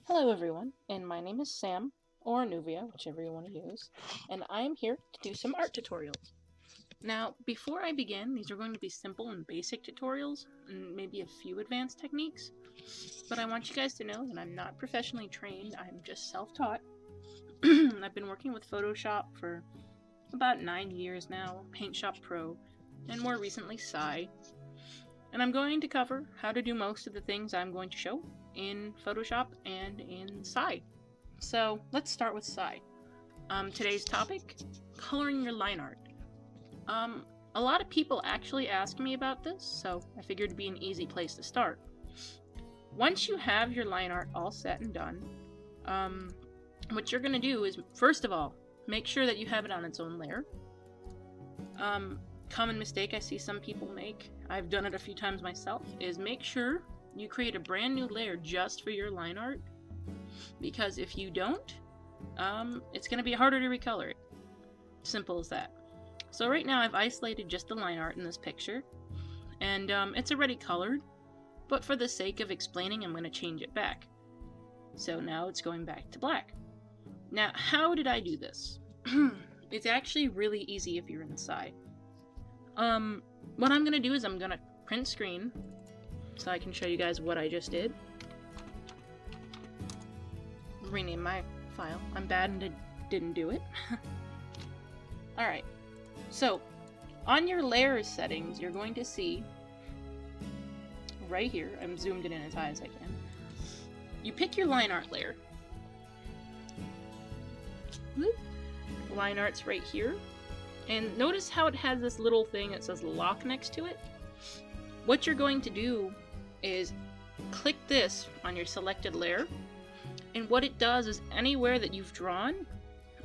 Hello everyone, and my name is Sam, or Nuvia, whichever you want to use, and I am here to do some art tutorials. Now, before I begin, these are going to be simple and basic tutorials, and maybe a few advanced techniques, but I want you guys to know that I'm not professionally trained, I'm just self-taught. I've been working with Photoshop for about 9 years now, Paint Shop Pro, and more recently Sai, and I'm going to cover how to do most of the things I'm going to show in Photoshop and in Sai. So let's start with Sai. Today's topic, coloring your line art. A lot of people actually ask me about this, so I figured it'd be an easy place to start. Once you have your line art all set and done, what you're going to do is, first of all, make sure that you have it on its own layer. Common mistake I see some people make, I've done it a few times myself, is make sure you create a brand new layer just for your line art, because if you don't, it's going to be harder to recolor it. Simple as that. So right now I've isolated just the line art in this picture, and it's already colored, but for the sake of explaining, I'm going to change it back. So now it's going back to black. Now, how did I do this? It's actually really easy if you're inside. What I'm going to do is I'm going to print screen, so I can show you guys what I just did. Rename my file. I'm bad and didn't do it. Alright, so on your layers settings, you're going to see right here, I'm zoomed in as high as I can, you pick your line art layer. Whoop. Line art's right here, and notice how it has this little thing that says lock next to it? What you're going to do is click this on your selected layer, and what it does is anywhere that you've drawn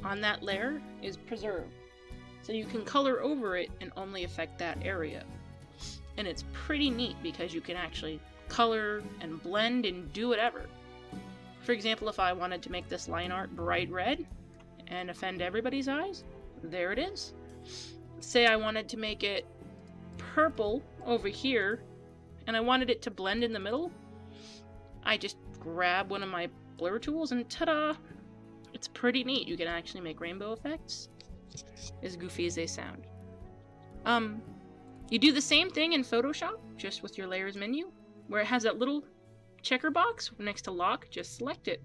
on that layer is preserved. So you can color over it and only affect that area. And it's pretty neat because you can actually color and blend and do whatever. For example, if I wanted to make this line art bright red and offend everybody's eyes, there it is. Say I wanted to make it purple over here and I wanted it to blend in the middle, I just grab one of my blur tools and ta-da! It's pretty neat. You can actually make rainbow effects, as goofy as they sound. You do the same thing in Photoshop, just with your layers menu, where it has that little checker box next to lock. Just select it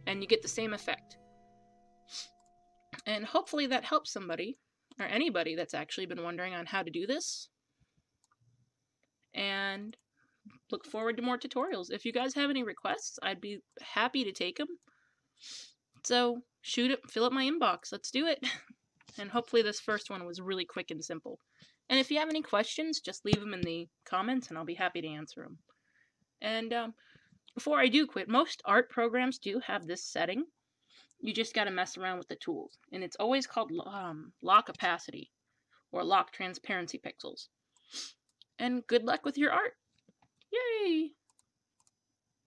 and you get the same effect. And hopefully that helps somebody or anybody that's actually been wondering on how to do this. And look forward to more tutorials. If you guys have any requests, I'd be happy to take them. So shoot it, fill up my inbox. Let's do it. And hopefully this first one was really quick and simple. And if you have any questions, just leave them in the comments and I'll be happy to answer them. And before I do quit, most art programs do have this setting. You just got to mess around with the tools. And it's always called lock opacity or lock transparency pixels. And good luck with your art. Yay!